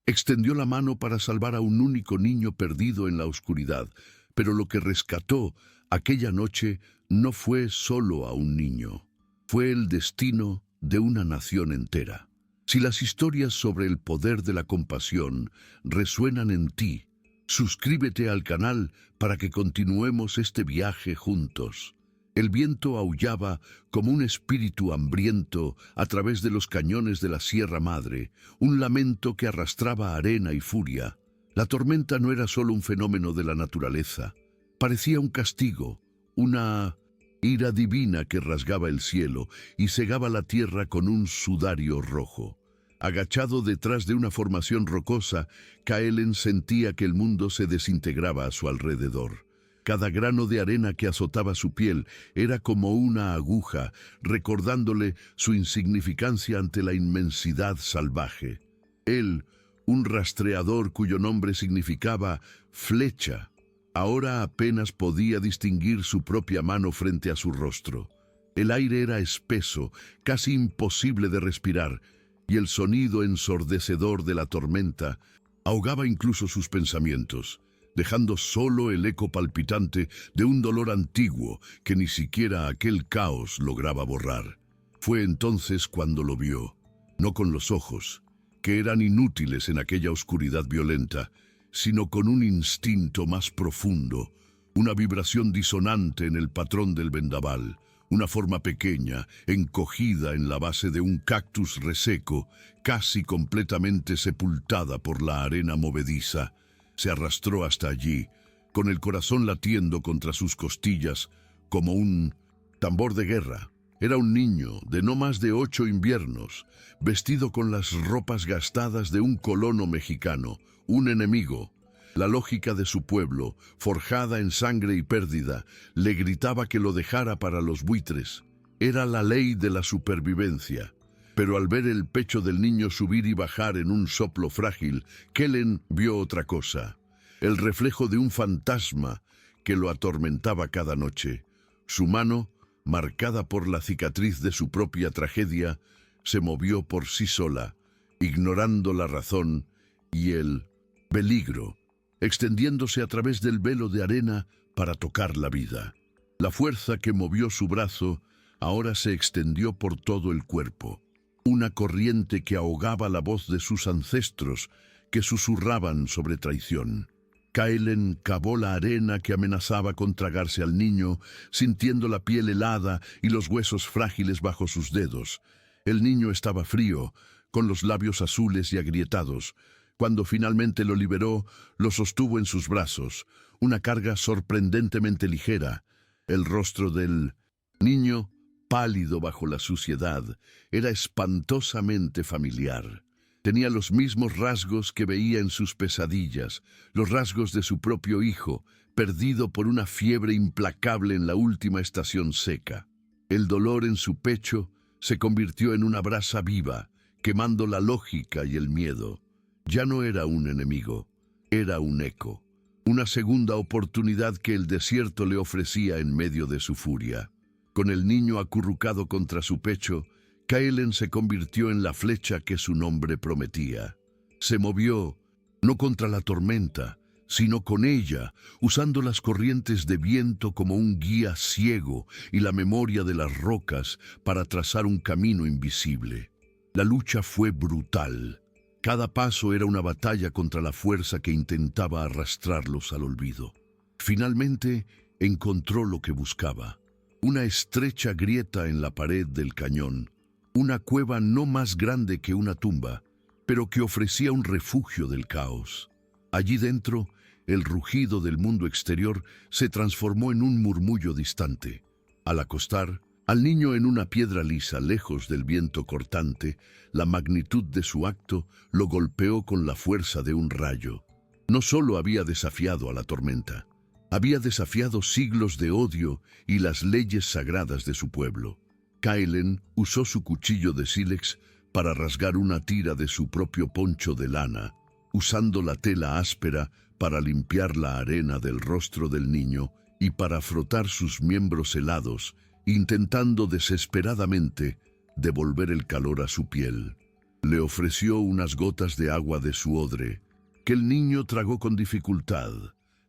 Extendió la mano para salvar a un único niño perdido en la oscuridad, pero lo que rescató aquella noche no fue solo a un niño, fue el destino de una nación entera. Si las historias sobre el poder de la compasión resuenan en ti, suscríbete al canal para que continuemos este viaje juntos. El viento aullaba como un espíritu hambriento a través de los cañones de la Sierra Madre, un lamento que arrastraba arena y furia. La tormenta no era solo un fenómeno de la naturaleza, parecía un castigo, una ira divina que rasgaba el cielo y cegaba la tierra con un sudario rojo. Agachado detrás de una formación rocosa, Kaelen sentía que el mundo se desintegraba a su alrededor. Cada grano de arena que azotaba su piel era como una aguja, recordándole su insignificancia ante la inmensidad salvaje. Él, un rastreador cuyo nombre significaba flecha, ahora apenas podía distinguir su propia mano frente a su rostro. El aire era espeso, casi imposible de respirar, y el sonido ensordecedor de la tormenta ahogaba incluso sus pensamientos, dejando solo el eco palpitante de un dolor antiguo que ni siquiera aquel caos lograba borrar. Fue entonces cuando lo vio, no con los ojos, que eran inútiles en aquella oscuridad violenta, sino con un instinto más profundo, una vibración disonante en el patrón del vendaval, una forma pequeña, encogida en la base de un cactus reseco, casi completamente sepultada por la arena movediza. Se arrastró hasta allí, con el corazón latiendo contra sus costillas, como un tambor de guerra. Era un niño de no más de 8 inviernos, vestido con las ropas gastadas de un colono mexicano, un enemigo. La lógica de su pueblo, forjada en sangre y pérdida, le gritaba que lo dejara para los buitres. Era la ley de la supervivencia. Pero al ver el pecho del niño subir y bajar en un soplo frágil, Kellen vio otra cosa, el reflejo de un fantasma que lo atormentaba cada noche. Su mano, marcada por la cicatriz de su propia tragedia, se movió por sí sola, ignorando la razón y el peligro, extendiéndose a través del velo de arena para tocar la vida. La fuerza que movió su brazo ahora se extendió por todo el cuerpo. Una corriente que ahogaba la voz de sus ancestros, que susurraban sobre traición. Kaelen cavó la arena que amenazaba con tragarse al niño, sintiendo la piel helada y los huesos frágiles bajo sus dedos. El niño estaba frío, con los labios azules y agrietados. Cuando finalmente lo liberó, lo sostuvo en sus brazos, una carga sorprendentemente ligera. El rostro del niño, pálido bajo la suciedad, era espantosamente familiar. Tenía los mismos rasgos que veía en sus pesadillas, los rasgos de su propio hijo, perdido por una fiebre implacable en la última estación seca. El dolor en su pecho se convirtió en una brasa viva, quemando la lógica y el miedo. Ya no era un enemigo, era un eco, una segunda oportunidad que el desierto le ofrecía en medio de su furia. Con el niño acurrucado contra su pecho, Kaelen se convirtió en la flecha que su nombre prometía. Se movió, no contra la tormenta, sino con ella, usando las corrientes de viento como un guía ciego y la memoria de las rocas para trazar un camino invisible. La lucha fue brutal. Cada paso era una batalla contra la fuerza que intentaba arrastrarlos al olvido. Finalmente encontró lo que buscaba. Una estrecha grieta en la pared del cañón, una cueva no más grande que una tumba, pero que ofrecía un refugio del caos. Allí dentro, el rugido del mundo exterior se transformó en un murmullo distante. Al acostar al niño en una piedra lisa, lejos del viento cortante, la magnitud de su acto lo golpeó con la fuerza de un rayo. No solo había desafiado a la tormenta, había desafiado siglos de odio y las leyes sagradas de su pueblo. Kaelen usó su cuchillo de sílex para rasgar una tira de su propio poncho de lana, usando la tela áspera para limpiar la arena del rostro del niño y para frotar sus miembros helados, intentando desesperadamente devolver el calor a su piel. Le ofreció unas gotas de agua de su odre, que el niño tragó con dificultad.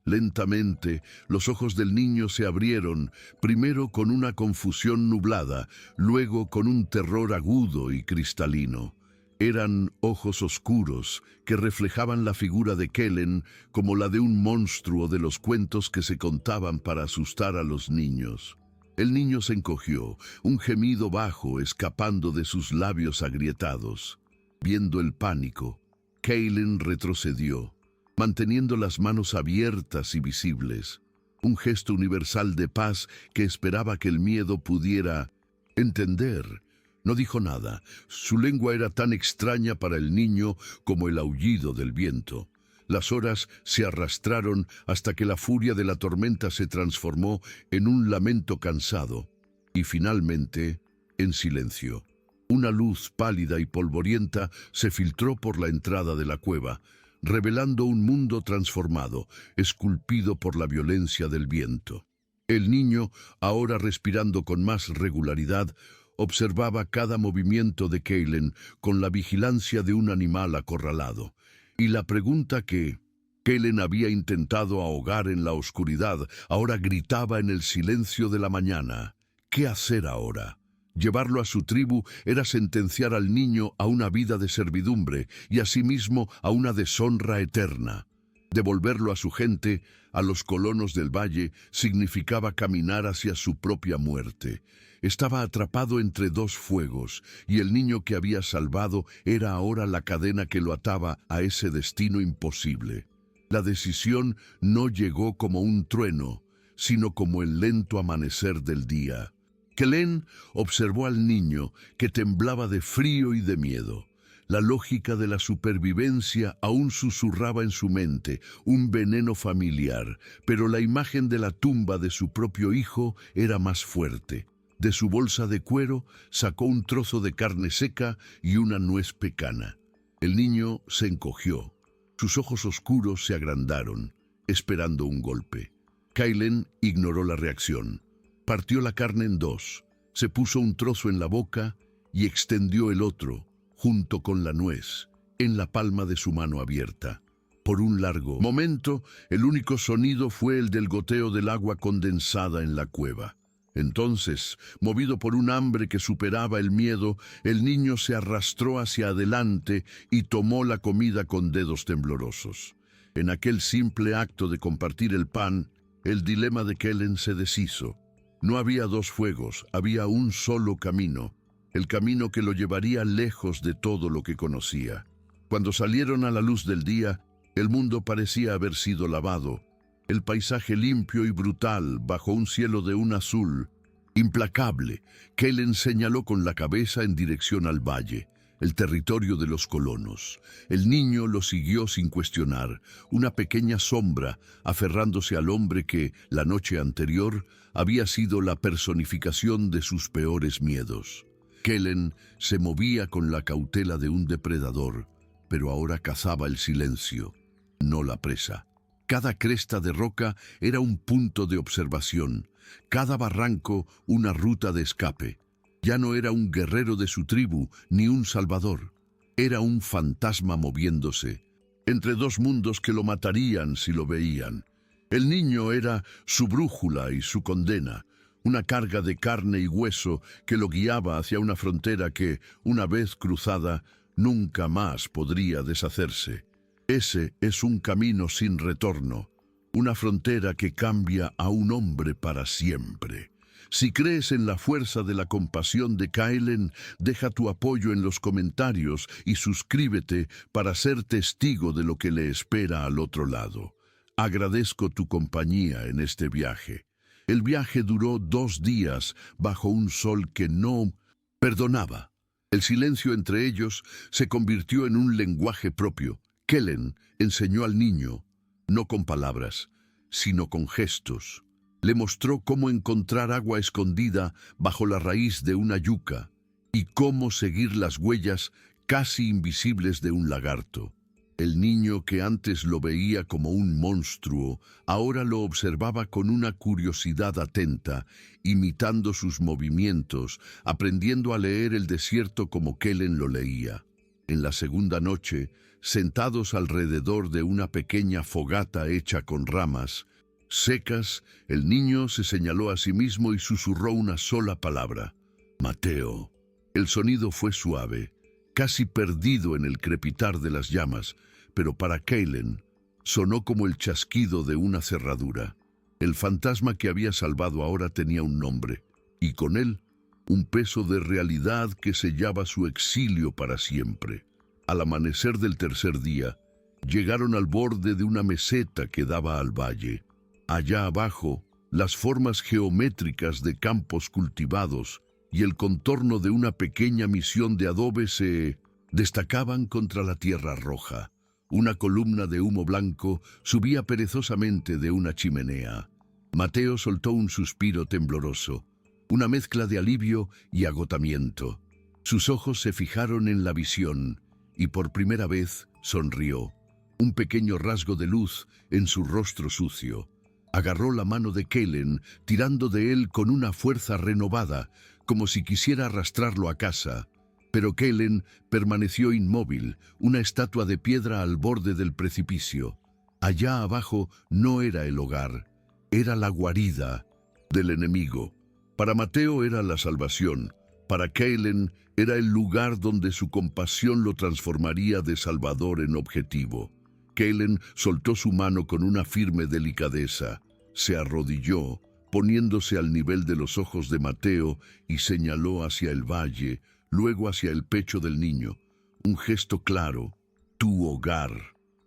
Lentamente, los ojos del niño se abrieron, primero con una confusión nublada, luego con un terror agudo y cristalino. Eran ojos oscuros que reflejaban la figura de Kellen como la de un monstruo de los cuentos que se contaban para asustar a los niños. El niño se encogió, un gemido bajo escapando de sus labios agrietados. Viendo el pánico, Kellen retrocedió, manteniendo las manos abiertas y visibles, un gesto universal de paz que esperaba que el miedo pudiera entender. No dijo nada. Su lengua era tan extraña para el niño como el aullido del viento. Las horas se arrastraron hasta que la furia de la tormenta se transformó en un lamento cansado y finalmente en silencio. Una luz pálida y polvorienta se filtró por la entrada de la cueva, revelando un mundo transformado, esculpido por la violencia del viento. El niño, ahora respirando con más regularidad, observaba cada movimiento de Kellen con la vigilancia de un animal acorralado. Y la pregunta que Kellen había intentado ahogar en la oscuridad ahora gritaba en el silencio de la mañana. ¿Qué hacer ahora? Llevarlo a su tribu era sentenciar al niño a una vida de servidumbre y asimismo a una deshonra eterna. Devolverlo a su gente, a los colonos del valle, significaba caminar hacia su propia muerte. Estaba atrapado entre dos fuegos, y el niño que había salvado era ahora la cadena que lo ataba a ese destino imposible. La decisión no llegó como un trueno, sino como el lento amanecer del día. Kellen observó al niño, que temblaba de frío y de miedo. La lógica de la supervivencia aún susurraba en su mente, un veneno familiar, pero la imagen de la tumba de su propio hijo era más fuerte. De su bolsa de cuero sacó un trozo de carne seca y una nuez pecana. El niño se encogió. Sus ojos oscuros se agrandaron, esperando un golpe. Kellen ignoró la reacción. Partió la carne en dos, se puso un trozo en la boca y extendió el otro, junto con la nuez, en la palma de su mano abierta. Por un largo momento, el único sonido fue el del goteo del agua condensada en la cueva. Entonces, movido por un hambre que superaba el miedo, el niño se arrastró hacia adelante y tomó la comida con dedos temblorosos. En aquel simple acto de compartir el pan, el dilema de Kellen se deshizo. No había dos fuegos, había un solo camino, el camino que lo llevaría lejos de todo lo que conocía. Cuando salieron a la luz del día, el mundo parecía haber sido lavado. El paisaje limpio y brutal bajo un cielo de un azul implacable. Kellen señaló con la cabeza en dirección al valle, el territorio de los colonos. El niño lo siguió sin cuestionar, una pequeña sombra aferrándose al hombre que, la noche anterior, había sido la personificación de sus peores miedos. Kellen se movía con la cautela de un depredador, pero ahora cazaba el silencio, no la presa. Cada cresta de roca era un punto de observación, cada barranco una ruta de escape. Ya no era un guerrero de su tribu, ni un salvador. Era un fantasma moviéndose, entre dos mundos que lo matarían si lo veían. El niño era su brújula y su condena, una carga de carne y hueso que lo guiaba hacia una frontera que, una vez cruzada, nunca más podría deshacerse. Ese es un camino sin retorno, una frontera que cambia a un hombre para siempre. Si crees en la fuerza de la compasión de Kellen, deja tu apoyo en los comentarios y suscríbete para ser testigo de lo que le espera al otro lado. Agradezco tu compañía en este viaje. El viaje duró 2 días bajo un sol que no perdonaba. El silencio entre ellos se convirtió en un lenguaje propio. Kellen enseñó al niño, no con palabras, sino con gestos. Le mostró cómo encontrar agua escondida bajo la raíz de una yuca y cómo seguir las huellas casi invisibles de un lagarto. El niño, que antes lo veía como un monstruo, ahora lo observaba con una curiosidad atenta, imitando sus movimientos, aprendiendo a leer el desierto como Kellen lo leía. En la segunda noche, sentados alrededor de una pequeña fogata hecha con ramas secas, el niño se señaló a sí mismo y susurró una sola palabra: Mateo. El sonido fue suave, casi perdido en el crepitar de las llamas, pero para Kaylen sonó como el chasquido de una cerradura. El fantasma que había salvado ahora tenía un nombre, y con él un peso de realidad que sellaba su exilio para siempre. Al amanecer del tercer día, llegaron al borde de una meseta que daba al valle. Allá abajo, las formas geométricas de campos cultivados y el contorno de una pequeña misión de adobe se destacaban contra la tierra roja. Una columna de humo blanco subía perezosamente de una chimenea. Mateo soltó un suspiro tembloroso, una mezcla de alivio y agotamiento. Sus ojos se fijaron en la visión y por primera vez sonrió. Un pequeño rasgo de luz en su rostro sucio. Agarró la mano de Kaylen, tirando de él con una fuerza renovada, como si quisiera arrastrarlo a casa. Pero Kaylen permaneció inmóvil, una estatua de piedra al borde del precipicio. Allá abajo no era el hogar, era la guarida del enemigo. Para Mateo era la salvación, para Kaylen era el lugar donde su compasión lo transformaría de salvador en objetivo. Kaylen soltó su mano con una firme delicadeza, se arrodilló, poniéndose al nivel de los ojos de Mateo y señaló hacia el valle, luego hacia el pecho del niño. Un gesto claro: tu hogar.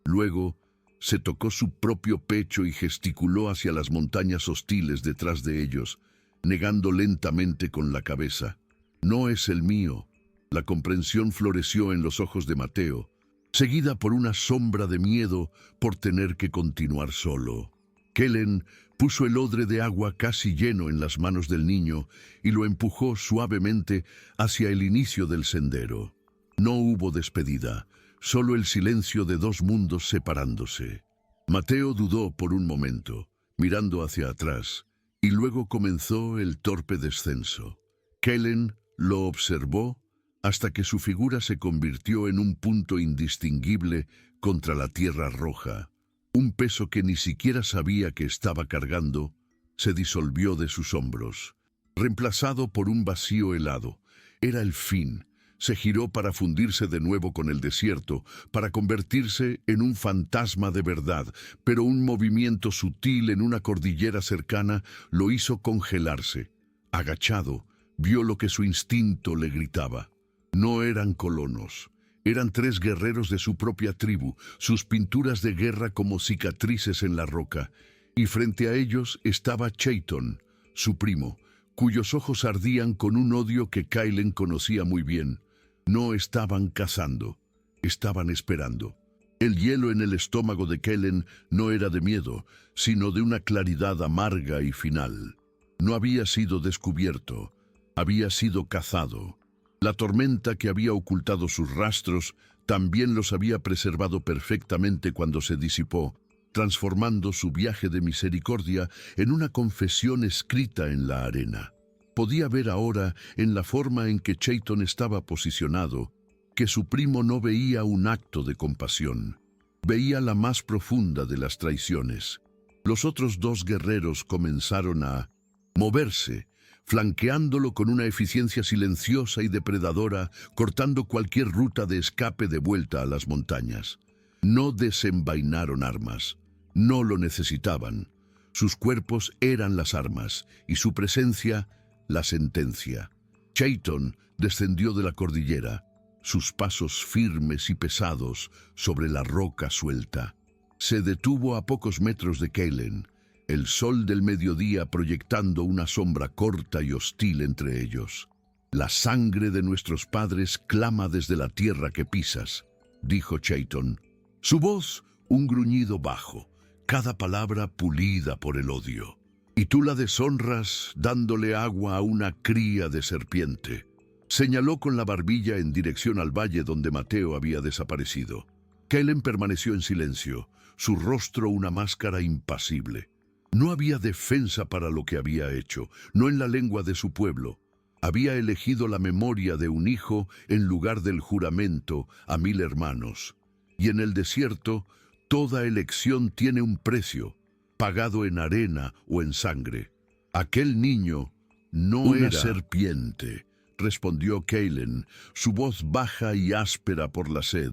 Luego se tocó su propio pecho y gesticuló hacia las montañas hostiles detrás de ellos, negando lentamente con la cabeza. No es el mío. La comprensión floreció en los ojos de Mateo, seguida por una sombra de miedo por tener que continuar solo. Kaylen puso el odre de agua casi lleno en las manos del niño y lo empujó suavemente hacia el inicio del sendero. No hubo despedida, solo el silencio de dos mundos separándose. Mateo dudó por un momento, mirando hacia atrás, y luego comenzó el torpe descenso. Kaylen lo observó hasta que su figura se convirtió en un punto indistinguible contra la tierra roja. Un peso que ni siquiera sabía que estaba cargando se disolvió de sus hombros, reemplazado por un vacío helado. Era el fin. Se giró para fundirse de nuevo con el desierto, para convertirse en un fantasma de verdad, pero un movimiento sutil en una cordillera cercana lo hizo congelarse. Agachado, vio lo que su instinto le gritaba. No eran colonos. Eran tres guerreros de su propia tribu, sus pinturas de guerra como cicatrices en la roca, y frente a ellos estaba Chayton, su primo, cuyos ojos ardían con un odio que Kaylen conocía muy bien. No estaban cazando, estaban esperando. El hielo en el estómago de Kaylen no era de miedo, sino de una claridad amarga y final. No había sido descubierto, había sido cazado. La tormenta que había ocultado sus rastros también los había preservado perfectamente cuando se disipó, transformando su viaje de misericordia en una confesión escrita en la arena. Podía ver ahora, en la forma en que Chayton estaba posicionado, que su primo no veía un acto de compasión. Veía la más profunda de las traiciones. Los otros dos guerreros comenzaron a moverse, flanqueándolo con una eficiencia silenciosa y depredadora, cortando cualquier ruta de escape de vuelta a las montañas. No desenvainaron armas. No lo necesitaban. Sus cuerpos eran las armas, y su presencia, la sentencia. Chayton descendió de la cordillera, sus pasos firmes y pesados sobre la roca suelta. Se detuvo a pocos metros de Kaylen, el sol del mediodía proyectando una sombra corta y hostil entre ellos. La sangre de nuestros padres clama desde la tierra que pisas, dijo Chayton. Su voz, un gruñido bajo, cada palabra pulida por el odio. Y tú la deshonras dándole agua a una cría de serpiente. Señaló con la barbilla en dirección al valle donde Mateo había desaparecido. Kaylen permaneció en silencio, su rostro una máscara impasible. No había defensa para lo que había hecho, no en la lengua de su pueblo. Había elegido la memoria de un hijo en lugar del juramento a 1000 hermanos. Y en el desierto, toda elección tiene un precio, pagado en arena o en sangre. Aquel niño no era serpiente, respondió Kaylen, su voz baja y áspera por la sed.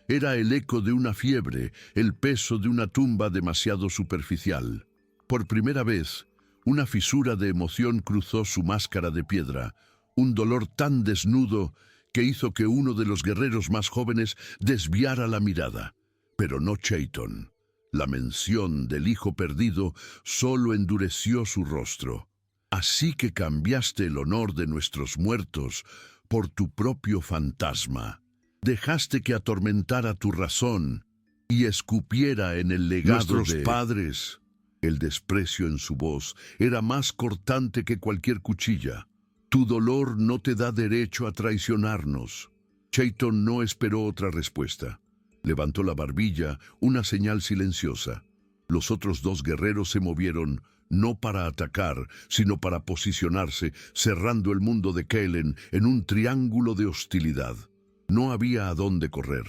Era el eco de una fiebre, el peso de una tumba demasiado superficial. Por primera vez, una fisura de emoción cruzó su máscara de piedra, un dolor tan desnudo que hizo que uno de los guerreros más jóvenes desviara la mirada. Pero no Chayton. La mención del hijo perdido solo endureció su rostro. Así que cambiaste el honor de nuestros muertos por tu propio fantasma. Dejaste que atormentara tu razón y escupiera en el legado de padres. El desprecio en su voz era más cortante que cualquier cuchilla. Tu dolor no te da derecho a traicionarnos. Chayton no esperó otra respuesta. Levantó la barbilla, una señal silenciosa. Los otros dos guerreros se movieron, no para atacar, sino para posicionarse, cerrando el mundo de Kaylen en un triángulo de hostilidad. No había a dónde correr.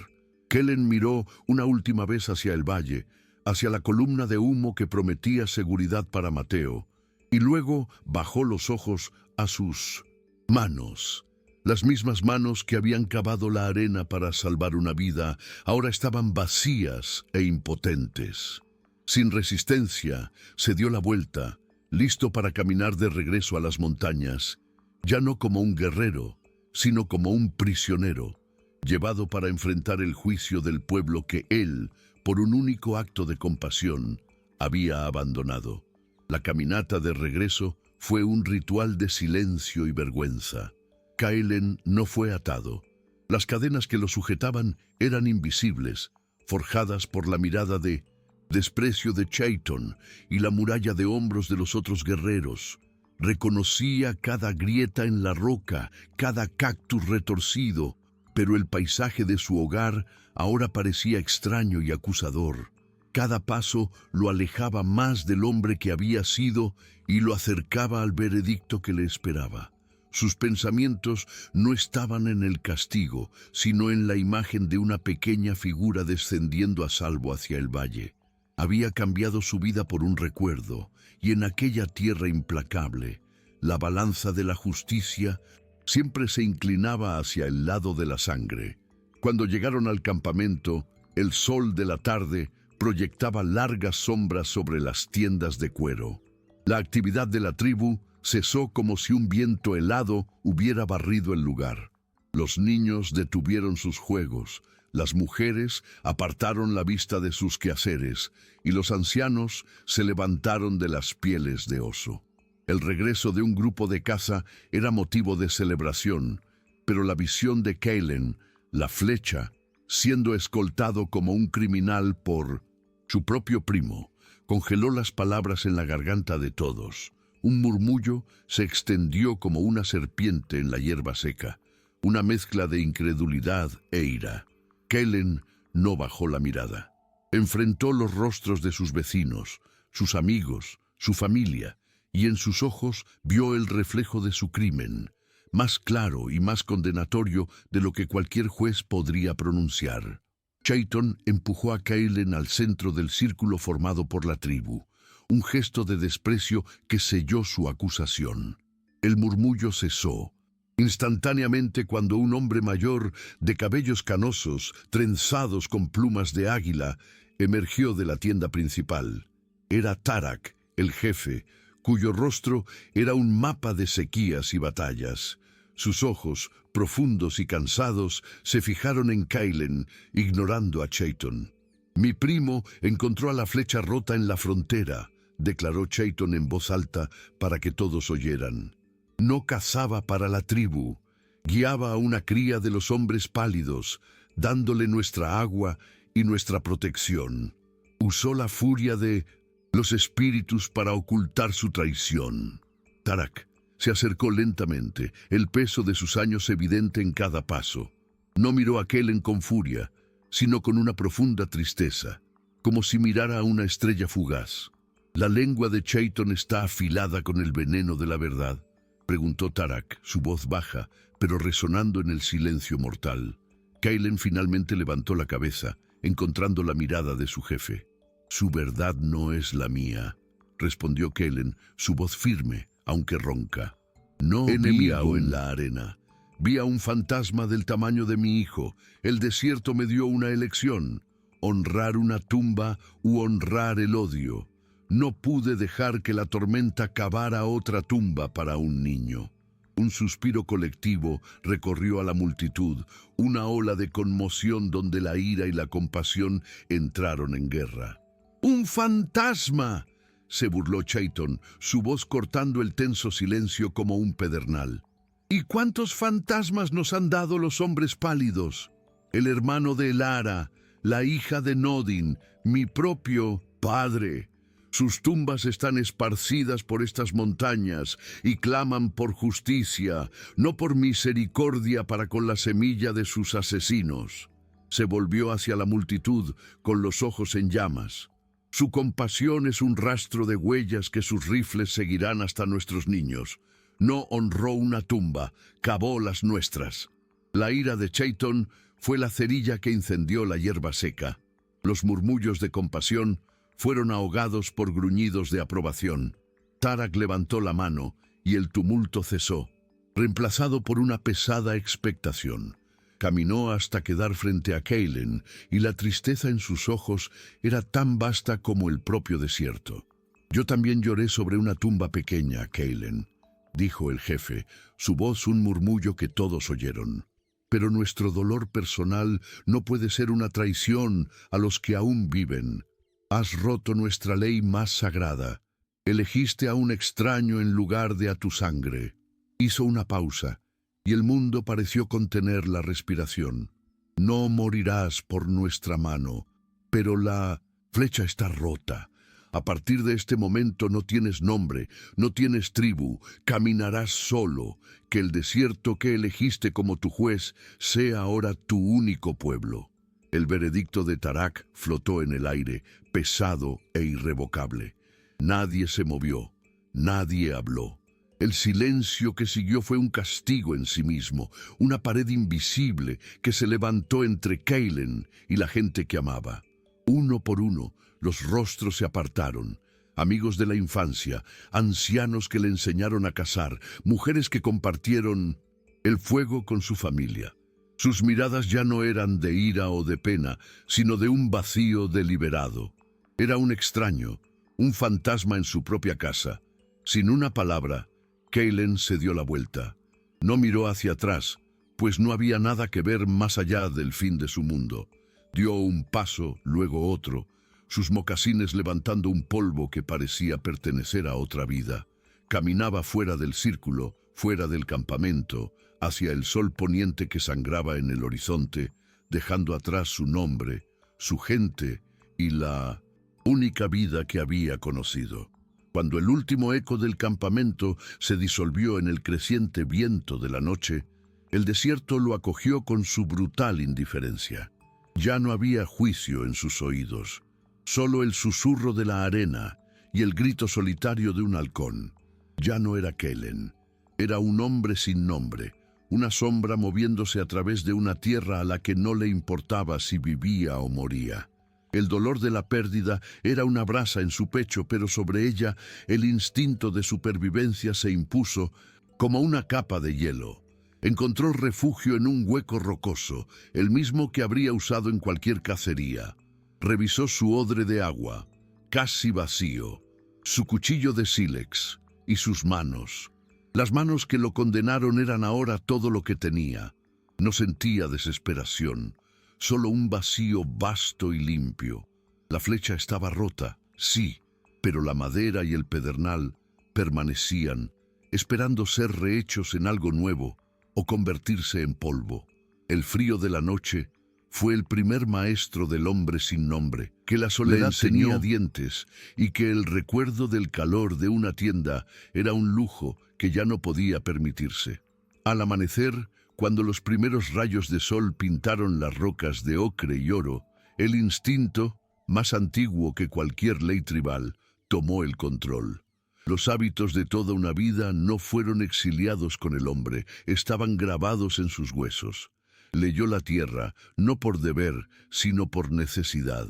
Kaylen miró una última vez hacia el valle, hacia la columna de humo que prometía seguridad para Mateo, y luego bajó los ojos a sus manos. Las mismas manos que habían cavado la arena para salvar una vida, ahora estaban vacías e impotentes. Sin resistencia, se dio la vuelta, listo para caminar de regreso a las montañas, ya no como un guerrero, sino como un prisionero, llevado para enfrentar el juicio del pueblo que él, por un único acto de compasión, había abandonado. La caminata de regreso fue un ritual de silencio y vergüenza. Kaylen no fue atado. Las cadenas que lo sujetaban eran invisibles, forjadas por la mirada de desprecio de Chayton y la muralla de hombros de los otros guerreros. Reconocía cada grieta en la roca, cada cactus retorcido, pero el paisaje de su hogar ahora parecía extraño y acusador. Cada paso lo alejaba más del hombre que había sido y lo acercaba al veredicto que le esperaba. Sus pensamientos no estaban en el castigo, sino en la imagen de una pequeña figura descendiendo a salvo hacia el valle. Había cambiado su vida por un recuerdo, y en aquella tierra implacable, la balanza de la justicia siempre se inclinaba hacia el lado de la sangre. Cuando llegaron al campamento, el sol de la tarde proyectaba largas sombras sobre las tiendas de cuero. La actividad de la tribu cesó como si un viento helado hubiera barrido el lugar. Los niños detuvieron sus juegos, las mujeres apartaron la vista de sus quehaceres y los ancianos se levantaron de las pieles de oso. El regreso de un grupo de caza era motivo de celebración, pero la visión de Kaylen, la flecha, siendo escoltado como un criminal por su propio primo, congeló las palabras en la garganta de todos. Un murmullo se extendió como una serpiente en la hierba seca, una mezcla de incredulidad e ira. Kaylen no bajó la mirada. Enfrentó los rostros de sus vecinos, sus amigos, su familia, y en sus ojos vio el reflejo de su crimen, más claro y más condenatorio de lo que cualquier juez podría pronunciar. Chayton empujó a Kaylen al centro del círculo formado por la tribu, un gesto de desprecio que selló su acusación. El murmullo cesó. Instantáneamente, cuando un hombre mayor, de cabellos canosos, trenzados con plumas de águila, emergió de la tienda principal. Era Tarak, el jefe, cuyo rostro era un mapa de sequías y batallas. Sus ojos, profundos y cansados, se fijaron en Kaylen, ignorando a Chayton. «Mi primo encontró a la flecha rota en la frontera», declaró Chayton en voz alta para que todos oyeran. No cazaba para la tribu, guiaba a una cría de los hombres pálidos, dándole nuestra agua y nuestra protección. Usó la furia de los espíritus para ocultar su traición. Tarak se acercó lentamente, el peso de sus años evidente en cada paso. No miró a Kaylen con furia, sino con una profunda tristeza, como si mirara a una estrella fugaz. La lengua de Chayton está afilada con el veneno de la verdad. preguntó Tarak, su voz baja, pero resonando en el silencio mortal. Kaylen finalmente levantó la cabeza, encontrando la mirada de su jefe. «Su verdad no es la mía», respondió Kaylen, su voz firme, aunque ronca. «No vi en la arena. Vi a un fantasma del tamaño de mi hijo. El desierto me dio una elección: honrar una tumba u honrar el odio. No pude dejar que la tormenta cavara otra tumba para un niño». Un suspiro colectivo recorrió a la multitud, una ola de conmoción donde la ira y la compasión entraron en guerra. «¡Un fantasma!», se burló Chayton, su voz cortando el tenso silencio como un pedernal. «¿Y cuántos fantasmas nos han dado los hombres pálidos? El hermano de Elara, la hija de Nodin, mi propio padre. Sus tumbas están esparcidas por estas montañas y claman por justicia, no por misericordia para con la semilla de sus asesinos». Se volvió hacia la multitud con los ojos en llamas. «Su compasión es un rastro de huellas que sus rifles seguirán hasta nuestros niños. No honró una tumba, cavó las nuestras». La ira de Chayton fue la cerilla que incendió la hierba seca. Los murmullos de compasión fueron ahogados por gruñidos de aprobación. Tarak levantó la mano y el tumulto cesó, reemplazado por una pesada expectación. Caminó hasta quedar frente a Kaylen, y la tristeza en sus ojos era tan vasta como el propio desierto. «Yo también lloré sobre una tumba pequeña, Kaylen», dijo el jefe, su voz un murmullo que todos oyeron. «Pero nuestro dolor personal no puede ser una traición a los que aún viven. Has roto nuestra ley más sagrada. Elegiste a un extraño en lugar de a tu sangre». Hizo una pausa, y el mundo pareció contener la respiración. «No morirás por nuestra mano, pero la flecha está rota. A partir de este momento no tienes nombre, no tienes tribu, caminarás solo. Que el desierto que elegiste como tu juez sea ahora tu único pueblo». El veredicto de Tarak flotó en el aire, pesado e irrevocable. Nadie se movió, nadie habló. El silencio que siguió fue un castigo en sí mismo, una pared invisible que se levantó entre Kaylen y la gente que amaba. Uno por uno, los rostros se apartaron. Amigos de la infancia, ancianos que le enseñaron a cazar, mujeres que compartieron el fuego con su familia. Sus miradas ya no eran de ira o de pena, sino de un vacío deliberado. Era un extraño, un fantasma en su propia casa. Sin una palabra, Kaylen se dio la vuelta. No miró hacia atrás, pues no había nada que ver más allá del fin de su mundo. Dio un paso, luego otro, sus mocasines levantando un polvo que parecía pertenecer a otra vida. Caminaba fuera del círculo, fuera del campamento, hacia el sol poniente que sangraba en el horizonte, dejando atrás su nombre, su gente y la única vida que había conocido. Cuando el último eco del campamento se disolvió en el creciente viento de la noche, el desierto lo acogió con su brutal indiferencia. Ya no había juicio en sus oídos, solo el susurro de la arena y el grito solitario de un halcón. Ya no era Kaylen, era un hombre sin nombre, una sombra moviéndose a través de una tierra a la que no le importaba si vivía o moría. El dolor de la pérdida era una brasa en su pecho, pero sobre ella el instinto de supervivencia se impuso como una capa de hielo. Encontró refugio en un hueco rocoso, el mismo que habría usado en cualquier cacería. Revisó su odre de agua, casi vacío, su cuchillo de sílex y sus manos. Las manos que lo condenaron eran ahora todo lo que tenía. No sentía desesperación, solo un vacío vasto y limpio. La flecha estaba rota, sí, pero la madera y el pedernal permanecían, esperando ser rehechos en algo nuevo o convertirse en polvo. El frío de la noche fue el primer maestro del hombre sin nombre, que la soledad tenía dientes y que el recuerdo del calor de una tienda era un lujo que ya no podía permitirse. Al amanecer, cuando los primeros rayos de sol pintaron las rocas de ocre y oro, el instinto, más antiguo que cualquier ley tribal, tomó el control. Los hábitos de toda una vida no fueron exiliados con el hombre, estaban grabados en sus huesos. Leyó la tierra, no por deber, sino por necesidad.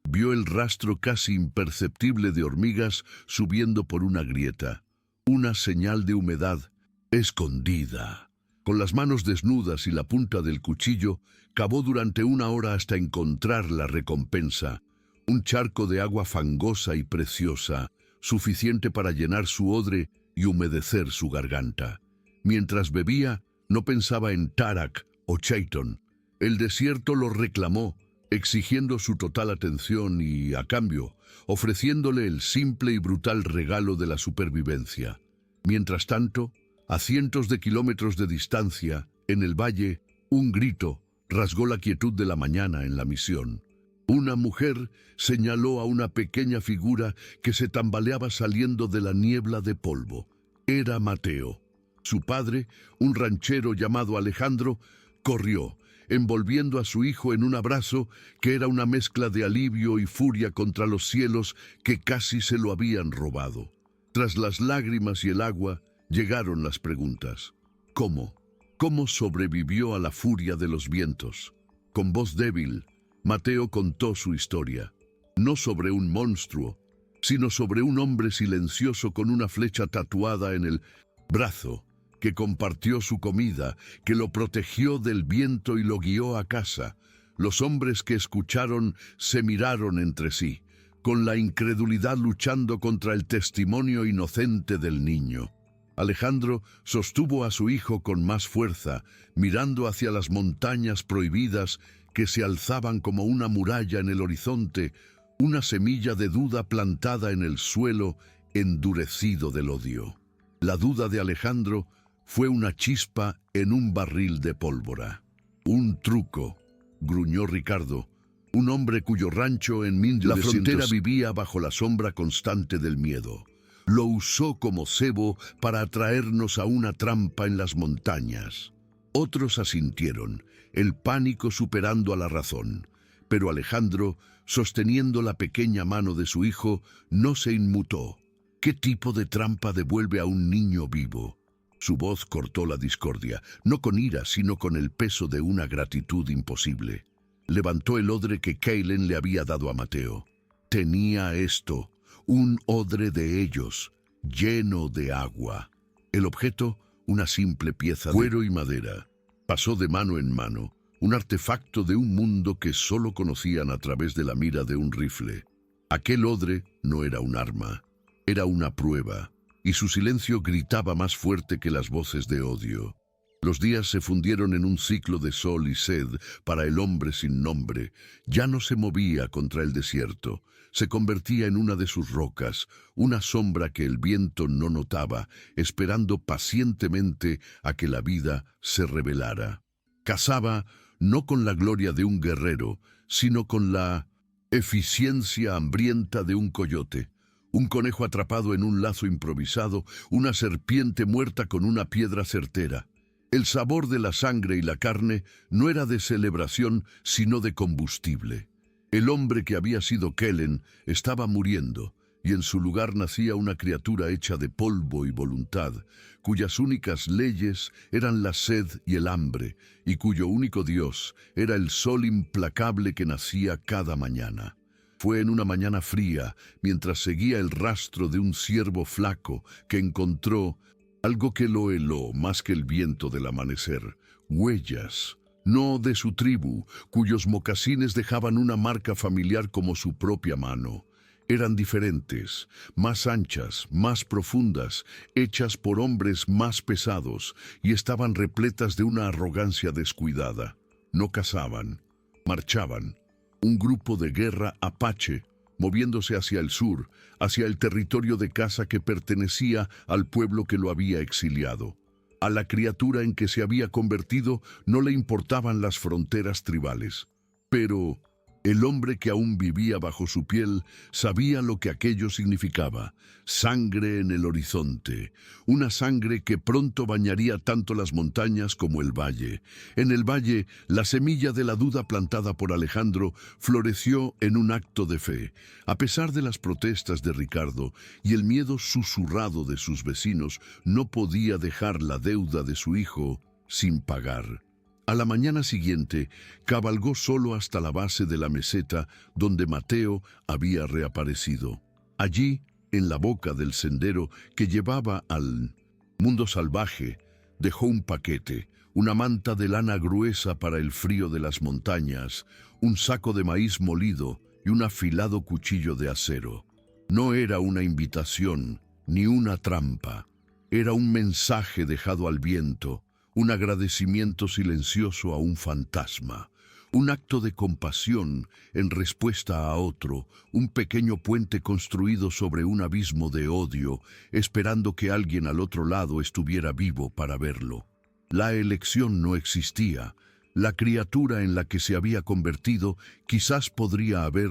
Vio el rastro casi imperceptible de hormigas subiendo por una grieta, una señal de humedad escondida. Con las manos desnudas y la punta del cuchillo, cavó durante 1 hora hasta encontrar la recompensa, un charco de agua fangosa y preciosa, suficiente para llenar su odre y humedecer su garganta. Mientras bebía, no pensaba en Tarak o Chayton. El desierto lo reclamó, exigiendo su total atención y, a cambio, ofreciéndole el simple y brutal regalo de la supervivencia. Mientras tanto, a cientos de kilómetros de distancia, en el valle, un grito rasgó la quietud de la mañana en la misión. Una mujer señaló a una pequeña figura que se tambaleaba saliendo de la niebla de polvo. Era Mateo. Su padre, un ranchero llamado Alejandro, corrió, envolviendo a su hijo en un abrazo que era una mezcla de alivio y furia contra los cielos que casi se lo habían robado. Tras las lágrimas y el agua, llegaron las preguntas. ¿Cómo? ¿Cómo sobrevivió a la furia de los vientos? Con voz débil, Mateo contó su historia. No sobre un monstruo, sino sobre un hombre silencioso con una flecha tatuada en el brazo, que compartió su comida, que lo protegió del viento y lo guió a casa. Los hombres que escucharon se miraron entre sí, con la incredulidad luchando contra el testimonio inocente del niño. Alejandro sostuvo a su hijo con más fuerza, mirando hacia las montañas prohibidas que se alzaban como una muralla en el horizonte, una semilla de duda plantada en el suelo endurecido del odio. La duda de Alejandro fue una chispa en un barril de pólvora. Un truco, gruñó Ricardo, un hombre cuyo rancho en 1200 la frontera vivía bajo la sombra constante del miedo. Lo usó como cebo para atraernos a una trampa en las montañas. Otros asintieron, el pánico superando a la razón. Pero Alejandro, sosteniendo la pequeña mano de su hijo, no se inmutó. ¿Qué tipo de trampa devuelve a un niño vivo? Su voz cortó la discordia, no con ira, sino con el peso de una gratitud imposible. Levantó el odre que Kaylen le había dado a Mateo. Tenía esto, un odre de ellos, lleno de agua. El objeto, una simple pieza de cuero y madera. Pasó de mano en mano, un artefacto de un mundo que solo conocían a través de la mira de un rifle. Aquel odre no era un arma, era una prueba, y su silencio gritaba más fuerte que las voces de odio. Los días se fundieron en un ciclo de sol y sed para el hombre sin nombre. Ya no se movía contra el desierto, se convertía en una de sus rocas, una sombra que el viento no notaba, esperando pacientemente a que la vida se revelara. Cazaba no con la gloria de un guerrero, sino con la eficiencia hambrienta de un coyote. Un conejo atrapado en un lazo improvisado, una serpiente muerta con una piedra certera. El sabor de la sangre y la carne no era de celebración, sino de combustible. El hombre que había sido Kellen estaba muriendo, y en su lugar nacía una criatura hecha de polvo y voluntad, cuyas únicas leyes eran la sed y el hambre, y cuyo único Dios era el sol implacable que nacía cada mañana. Fue en una mañana fría, mientras seguía el rastro de un ciervo flaco, que encontró algo que lo heló más que el viento del amanecer: huellas, no de su tribu, cuyos mocasines dejaban una marca familiar como su propia mano. Eran diferentes, más anchas, más profundas, hechas por hombres más pesados, y estaban repletas de una arrogancia descuidada. No cazaban, marchaban. Un grupo de guerra apache, moviéndose hacia el sur, hacia el territorio de caza que pertenecía al pueblo que lo había exiliado. A la criatura en que se había convertido no le importaban las fronteras tribales. Pero El hombre que aún vivía bajo su piel sabía lo que aquello significaba. Sangre en el horizonte, una sangre que pronto bañaría tanto las montañas como el valle. En el valle, la semilla de la duda plantada por Alejandro floreció en un acto de fe. A pesar de las protestas de Ricardo y el miedo susurrado de sus vecinos, no podía dejar la deuda de su hijo sin pagar. A la mañana siguiente, cabalgó solo hasta la base de la meseta donde Mateo había reaparecido. Allí, en la boca del sendero que llevaba al mundo salvaje, dejó un paquete, una manta de lana gruesa para el frío de las montañas, un saco de maíz molido y un afilado cuchillo de acero. No era una invitación ni una trampa, era un mensaje dejado al viento, un agradecimiento silencioso a un fantasma, un acto de compasión en respuesta a otro, un pequeño puente construido sobre un abismo de odio, esperando que alguien al otro lado estuviera vivo para verlo. La elección no existía. La criatura en la que se había convertido quizás podría haber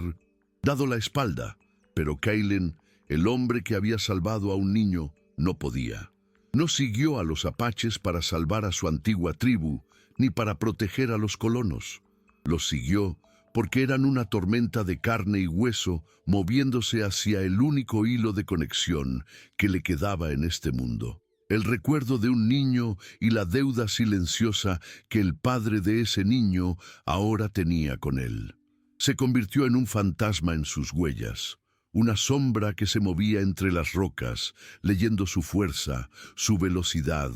dado la espalda, pero Kaylen, el hombre que había salvado a un niño, no podía. No siguió a los apaches para salvar a su antigua tribu, ni para proteger a los colonos. Los siguió porque eran una tormenta de carne y hueso moviéndose hacia el único hilo de conexión que le quedaba en este mundo. El recuerdo de un niño y la deuda silenciosa que el padre de ese niño ahora tenía con él. Se convirtió en un fantasma en sus huellas. Una sombra que se movía entre las rocas, leyendo su fuerza, su velocidad,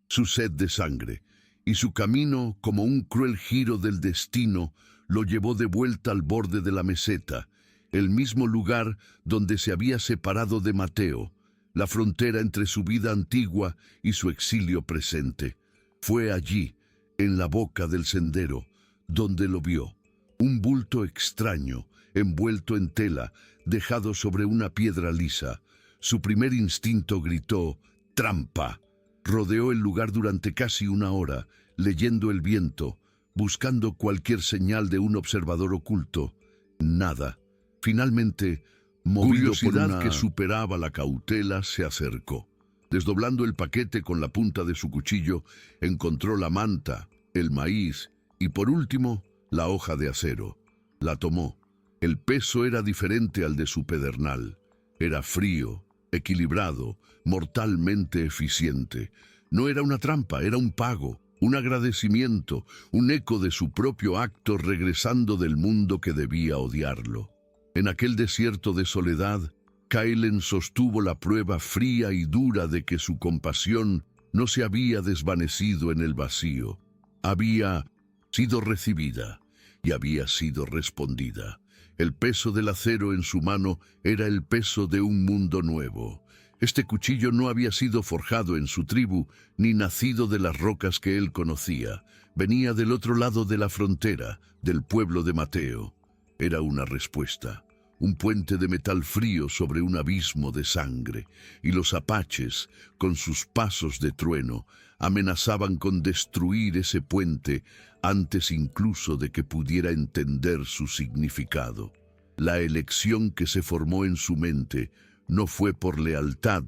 su sed de sangre, y su camino, como un cruel giro del destino, lo llevó de vuelta al borde de la meseta, el mismo lugar donde se había separado de Mateo, la frontera entre su vida antigua y su exilio presente. Fue allí, en la boca del sendero, donde lo vio, un bulto extraño, envuelto en tela, dejado sobre una piedra lisa. Su primer instinto gritó, ¡trampa! Rodeó el lugar durante casi una hora, leyendo el viento, buscando cualquier señal de un observador oculto. Nada. Finalmente, movido por una curiosidad que superaba la cautela, se acercó. Desdoblando el paquete con la punta de su cuchillo, encontró la manta, el maíz y, por último, la hoja de acero. La tomó. El peso era diferente al de su pedernal. Era frío, equilibrado, mortalmente eficiente. No era una trampa, era un pago, un agradecimiento, un eco de su propio acto regresando del mundo que debía odiarlo. En aquel desierto de soledad, Kaylen sostuvo la prueba fría y dura de que su compasión no se había desvanecido en el vacío. Había sido recibida y había sido respondida. El peso del acero en su mano era el peso de un mundo nuevo. Este cuchillo no había sido forjado en su tribu, ni nacido de las rocas que él conocía. Venía del otro lado de la frontera, del pueblo de Mateo. Era una respuesta, un puente de metal frío sobre un abismo de sangre, y los apaches, con sus pasos de trueno, amenazaban con destruir ese puente antes incluso de que pudiera entender su significado. La elección que se formó en su mente no fue por lealtad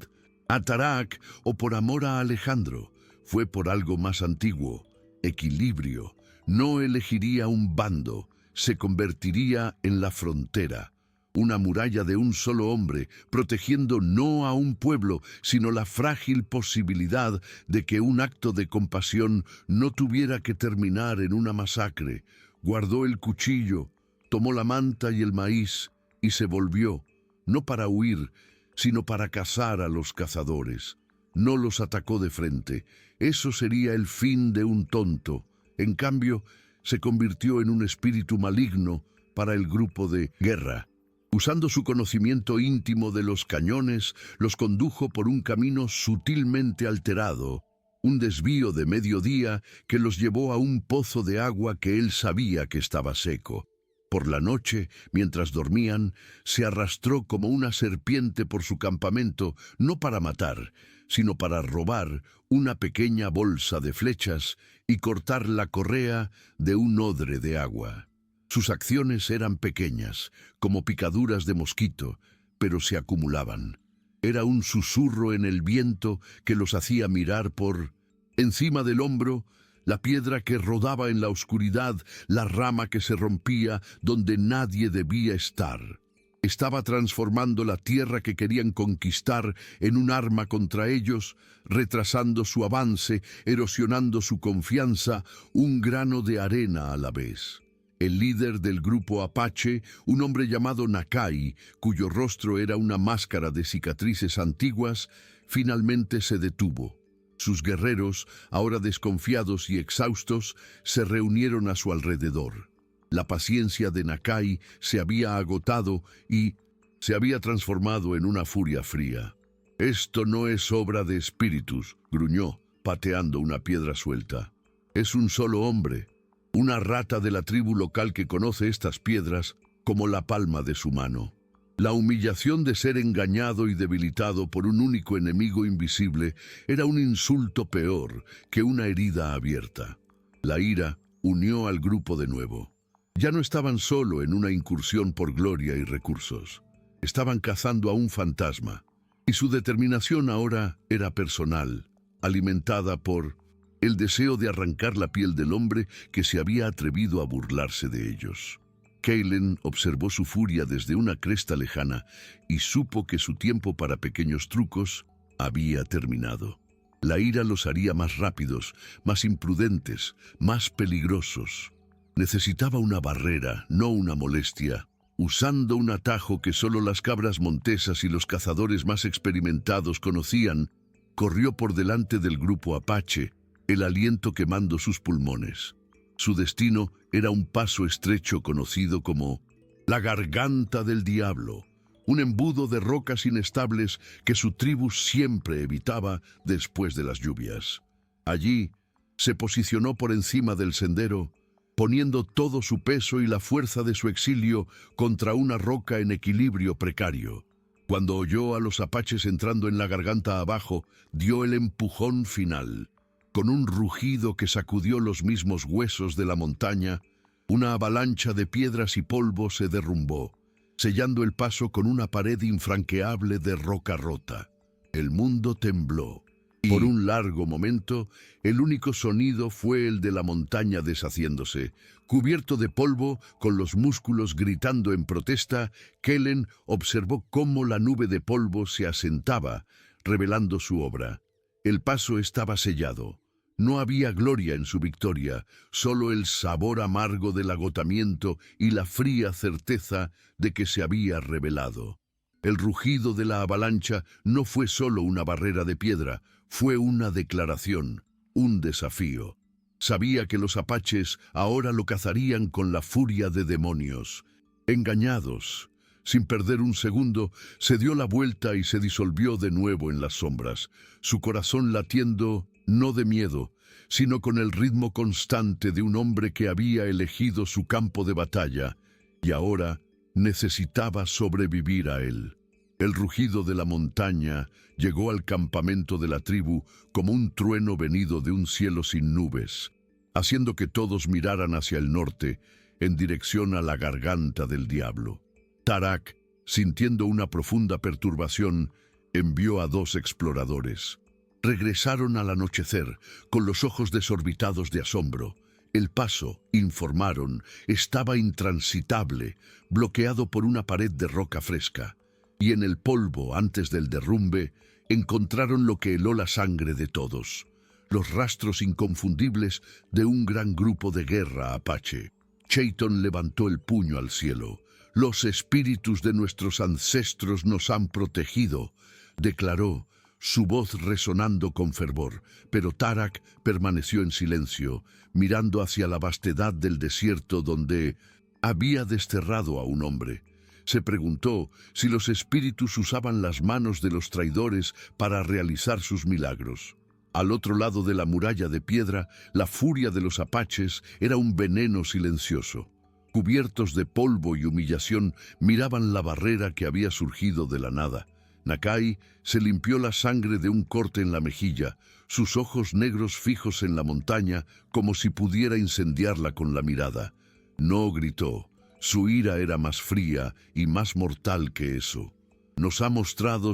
a Tarak o por amor a Alejandro, fue por algo más antiguo, equilibrio. No elegiría un bando, se convertiría en la frontera, una muralla de un solo hombre, protegiendo no a un pueblo, sino la frágil posibilidad de que un acto de compasión no tuviera que terminar en una masacre. Guardó el cuchillo, tomó la manta y el maíz y se volvió, no para huir, sino para cazar a los cazadores. No los atacó de frente. Eso sería el fin de un tonto. En cambio, se convirtió en un espíritu maligno para el grupo de guerra. Usando su conocimiento íntimo de los cañones, los condujo por un camino sutilmente alterado, un desvío de mediodía que los llevó a un pozo de agua que él sabía que estaba seco. Por la noche, mientras dormían, se arrastró como una serpiente por su campamento, no para matar, sino para robar una pequeña bolsa de flechas y cortar la correa de un odre de agua. Sus acciones eran pequeñas, como picaduras de mosquito, pero se acumulaban. Era un susurro en el viento que los hacía mirar por encima del hombro, la piedra que rodaba en la oscuridad, la rama que se rompía donde nadie debía estar. Estaba transformando la tierra que querían conquistar en un arma contra ellos, retrasando su avance, erosionando su confianza, un grano de arena a la vez. El líder del grupo Apache, un hombre llamado Nakai, cuyo rostro era una máscara de cicatrices antiguas, finalmente se detuvo. Sus guerreros, ahora desconfiados y exhaustos, se reunieron a su alrededor. La paciencia de Nakai se había agotado y se había transformado en una furia fría. «Esto no es obra de espíritus», gruñó, pateando una piedra suelta. «Es un solo hombre, una rata de la tribu local que conoce estas piedras como la palma de su mano». La humillación de ser engañado y debilitado por un único enemigo invisible era un insulto peor que una herida abierta. La ira unió al grupo de nuevo. Ya no estaban solo en una incursión por gloria y recursos. Estaban cazando a un fantasma, y su determinación ahora era personal, alimentada por el deseo de arrancar la piel del hombre que se había atrevido a burlarse de ellos. Kaylen observó su furia desde una cresta lejana y supo que su tiempo para pequeños trucos había terminado. La ira los haría más rápidos, más imprudentes, más peligrosos. Necesitaba una barrera, no una molestia. Usando un atajo que solo las cabras montesas y los cazadores más experimentados conocían, corrió por delante del grupo Apache, el aliento quemando sus pulmones. Su destino era un paso estrecho conocido como la Garganta del Diablo, un embudo de rocas inestables que su tribu siempre evitaba después de las lluvias. Allí se posicionó por encima del sendero, poniendo todo su peso y la fuerza de su exilio contra una roca en equilibrio precario. Cuando oyó a los apaches entrando en la garganta abajo, dio el empujón final. Con un rugido que sacudió los mismos huesos de la montaña, una avalancha de piedras y polvo se derrumbó, sellando el paso con una pared infranqueable de roca rota. El mundo tembló. Por un largo momento, el único sonido fue el de la montaña deshaciéndose. Cubierto de polvo, con los músculos gritando en protesta, Kaylen observó cómo la nube de polvo se asentaba, revelando su obra. El paso estaba sellado. No había gloria en su victoria, solo el sabor amargo del agotamiento y la fría certeza de que se había revelado. El rugido de la avalancha no fue solo una barrera de piedra, fue una declaración, un desafío. Sabía que los apaches ahora lo cazarían con la furia de demonios. Engañados, sin perder un segundo, se dio la vuelta y se disolvió de nuevo en las sombras, su corazón latiendo no de miedo, sino con el ritmo constante de un hombre que había elegido su campo de batalla y ahora necesitaba sobrevivir a él. El rugido de la montaña llegó al campamento de la tribu como un trueno venido de un cielo sin nubes, haciendo que todos miraran hacia el norte, en dirección a la garganta del diablo. Tarak, sintiendo una profunda perturbación, envió a 2 exploradores. Regresaron al anochecer, con los ojos desorbitados de asombro. El paso, informaron, estaba intransitable, bloqueado por una pared de roca fresca. Y en el polvo, antes del derrumbe, encontraron lo que heló la sangre de todos: los rastros inconfundibles de un gran grupo de guerra apache. Chayton levantó el puño al cielo. «Los espíritus de nuestros ancestros nos han protegido», declaró, su voz resonando con fervor, pero Tarak permaneció en silencio, mirando hacia la vastedad del desierto donde había desterrado a un hombre. Se preguntó si los espíritus usaban las manos de los traidores para realizar sus milagros. Al otro lado de la muralla de piedra, la furia de los apaches era un veneno silencioso. Cubiertos de polvo y humillación, miraban la barrera que había surgido de la nada. Nakai se limpió la sangre de un corte en la mejilla, sus ojos negros fijos en la montaña, como si pudiera incendiarla con la mirada. No gritó. Su ira era más fría y más mortal que eso. Nos ha mostrado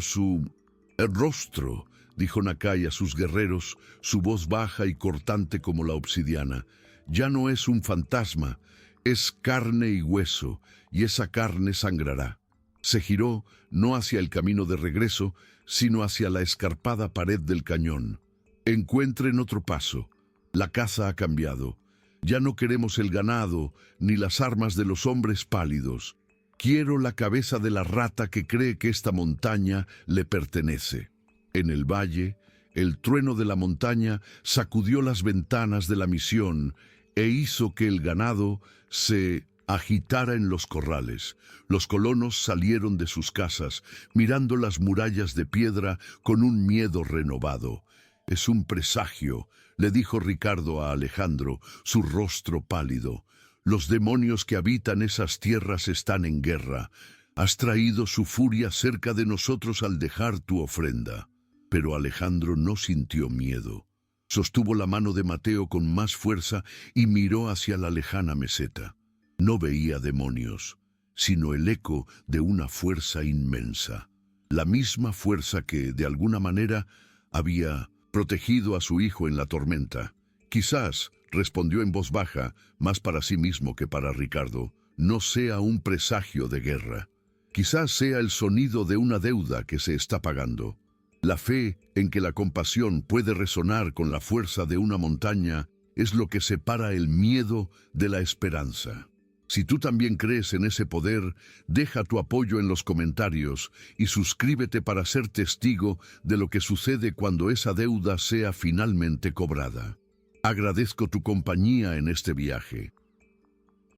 el rostro, dijo Nakai a sus guerreros, su voz baja y cortante como la obsidiana. Ya no es un fantasma, es carne y hueso, y esa carne sangrará. Se giró, no hacia el camino de regreso, sino hacia la escarpada pared del cañón. Encuentren otro paso. La caza ha cambiado. Ya no queremos el ganado, ni las armas de los hombres pálidos. Quiero la cabeza de la rata que cree que esta montaña le pertenece. En el valle, el trueno de la montaña sacudió las ventanas de la misión e hizo que el ganado se agitara en los corrales. Los colonos salieron de sus casas, mirando las murallas de piedra con un miedo renovado. «Es un presagio», le dijo Ricardo a Alejandro, su rostro pálido. «Los demonios que habitan esas tierras están en guerra. Has traído su furia cerca de nosotros al dejar tu ofrenda». Pero Alejandro no sintió miedo. Sostuvo la mano de Mateo con más fuerza y miró hacia la lejana meseta. No veía demonios, sino el eco de una fuerza inmensa. La misma fuerza que, de alguna manera, había protegido a su hijo en la tormenta. «Quizás», respondió en voz baja, más para sí mismo que para Ricardo, «no sea un presagio de guerra. Quizás sea el sonido de una deuda que se está pagando». La fe en que la compasión puede resonar con la fuerza de una montaña es lo que separa el miedo de la esperanza. Si tú también crees en ese poder, deja tu apoyo en los comentarios y suscríbete para ser testigo de lo que sucede cuando esa deuda sea finalmente cobrada. Agradezco tu compañía en este viaje.